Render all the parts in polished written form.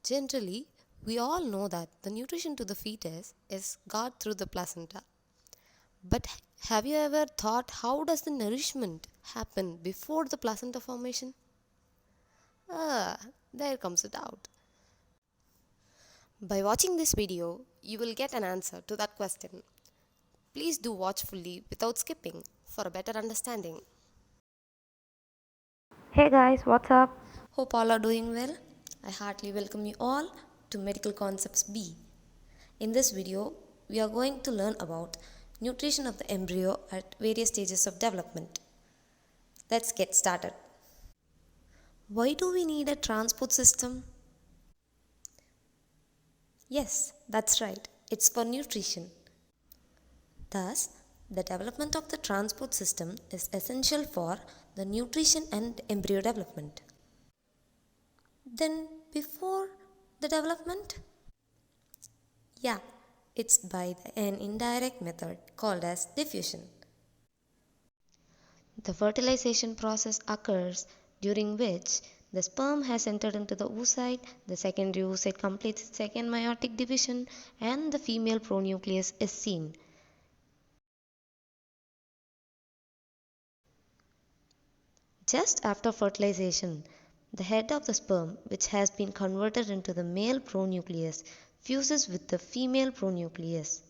Generally, we all know that the nutrition to the fetus is got through the placenta. But have you ever thought how does the nourishment happen before the placenta formation? There comes it out. By watching this video, you will get an answer to that question. Please do watch fully without skipping for a better understanding. Hey guys, what's up? Hope all are doing well. I heartily welcome you all to Medical Concepts B. In this video, we are going to learn about nutrition of the embryo at various stages of development. Let's get started. Why do we need a transport system? Yes, that's right. It's for nutrition. Thus, the development of the transport system is essential for the nutrition and embryo development. Then, before the development? Yeah, it's by an indirect method called as diffusion. The fertilization process occurs during which the sperm has entered into the oocyte, the secondary oocyte completes its second meiotic division, and the female pronucleus is seen. Just after fertilization, the head of the sperm, which has been converted into the male pronucleus, fuses with the female pronucleus.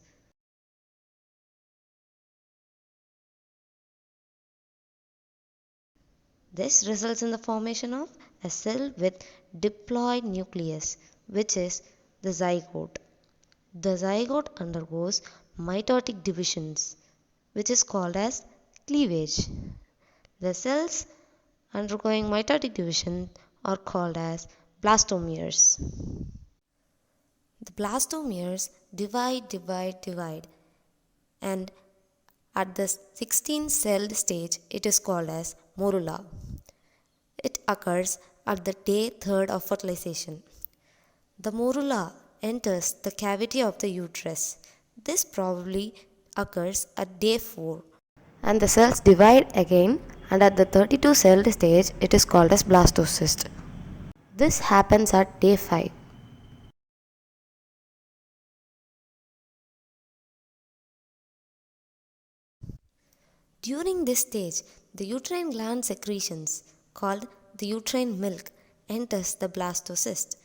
This results in the formation of a cell with diploid nucleus, which is the zygote. The zygote undergoes mitotic divisions, which is called as cleavage. The cells undergoing mitotic division are called as blastomeres. The blastomeres divide, and at the 16-celled stage it is called as morula. It occurs at the day 3rd of fertilization. The morula enters the cavity of the uterus. This probably occurs at day 4. And the cells divide again, and at the 32-celled stage it is called as blastocyst. This happens at day 5. During this stage, the uterine gland secretions, called the uterine milk, enters the blastocyst.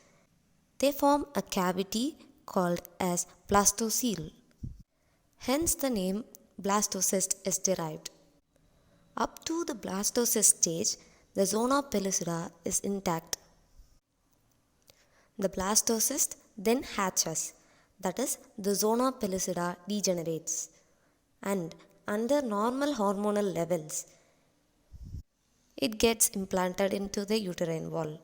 They form a cavity called as blastocele. Hence the name blastocyst is derived. Up to the blastocyst stage, the zona pellucida is intact. The blastocyst then hatches, that is, the zona pellucida degenerates, and under normal hormonal levels, it gets implanted into the uterine wall.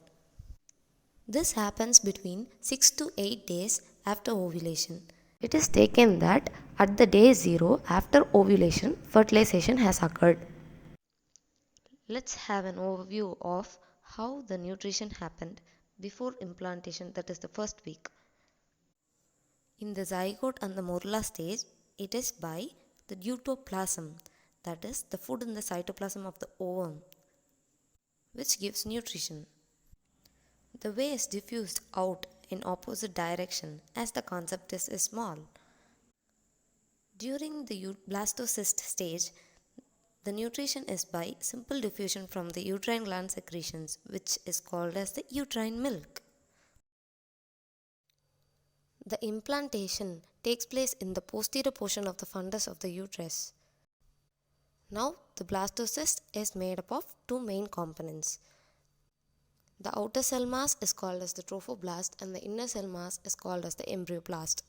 This happens between 6 to 8 days after ovulation. It is taken that at the day 0 after ovulation, fertilization has occurred. Let's have an overview of how the nutrition happened before implantation, that is the first week. In the zygote and the morula stage, it is by the deutoplasm, that is the food in the cytoplasm of the ovum, which gives nutrition. The way is diffused out in opposite direction as the conceptus is small. During the blastocyst stage, the nutrition is by simple diffusion from the uterine gland secretions, which is called as the uterine milk. The implantation takes place in the posterior portion of the fundus of the uterus. Now, the blastocyst is made up of two main components. The outer cell mass is called as the trophoblast and the inner cell mass is called as the embryoblast.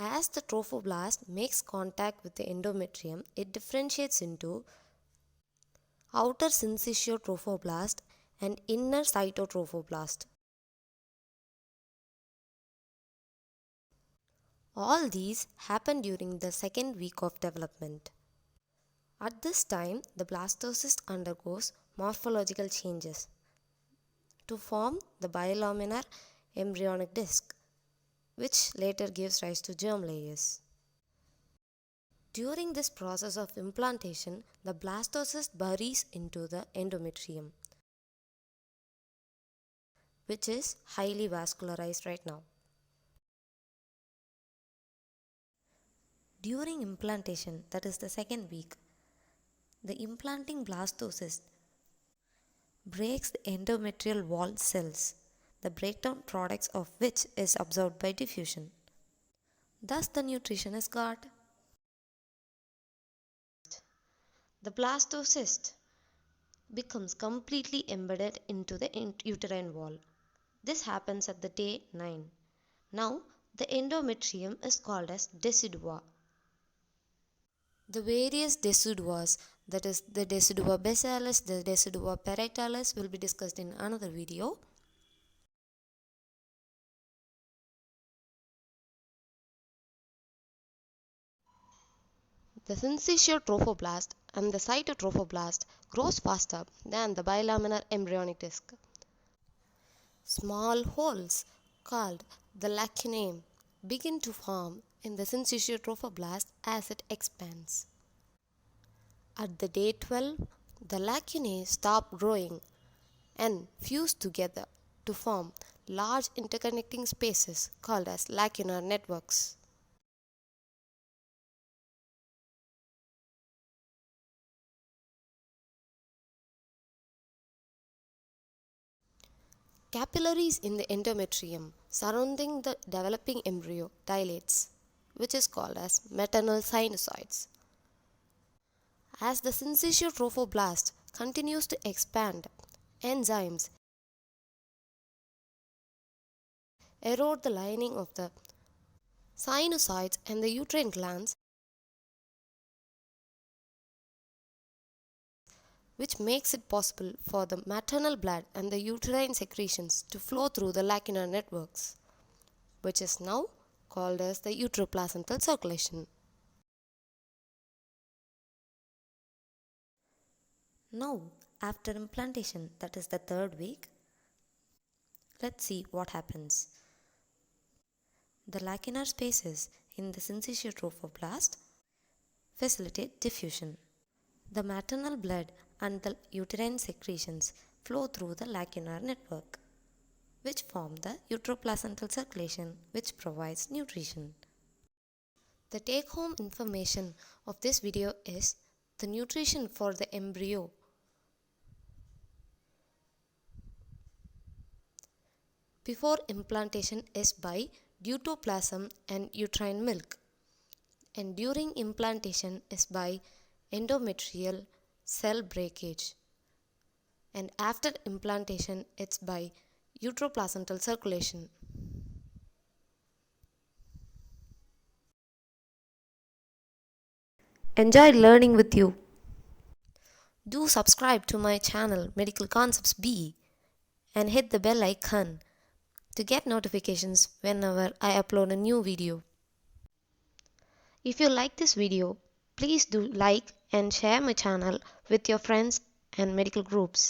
As the trophoblast makes contact with the endometrium, it differentiates into outer syncytial trophoblast and inner cytotrophoblast. All these happen during the second week of development. At this time, the blastocyst undergoes morphological changes to form the bilaminar embryonic disc, which later gives rise to germ layers. During this process of implantation, the blastocyst buries into the endometrium. which is highly vascularized right now. During implantation, that is the second week, the implanting blastocyst breaks the endometrial wall cells, the breakdown products of which is absorbed by diffusion. Thus the nutrition is got. The blastocyst becomes completely embedded into the uterine wall. This happens at the day 9. Now the endometrium is called as decidua. The various deciduas, that is the decidua basalis, the decidua parietalis, will be discussed in another video. The syncytial trophoblast and the cytotrophoblast grows faster than the bilaminar embryonic disc. Small holes called the lacunae begin to form in the syncytial trophoblast as it expands. At the day 12, the lacunae stop growing and fuse together to form large interconnecting spaces called as lacunar networks. Capillaries in the endometrium surrounding the developing embryo dilates, which is called as maternal sinusoids. As the syncytial trophoblast continues to expand, enzymes erode the lining of the sinusoids and the uterine glands, which makes it possible for the maternal blood and the uterine secretions to flow through the lacunar networks, which is now called as the uteroplacental circulation. Now, after implantation, that is the third week, let's see what happens. The lacunar spaces in the syncytial trophoblast facilitate diffusion. The maternal blood and the uterine secretions flow through the lacunar network, which form the uteroplacental circulation, which provides nutrition. The take-home information of this video is the nutrition for the embryo before implantation is by deutoplasm and uterine milk, and during implantation is by endometrial cell breakage, and after implantation it's by uteroplacental circulation. Enjoyed learning with you. Do subscribe to my channel Medical Concepts B and hit the bell icon to get notifications whenever I upload a new video. If you like this video, please do like and share my channel with your friends and medical groups.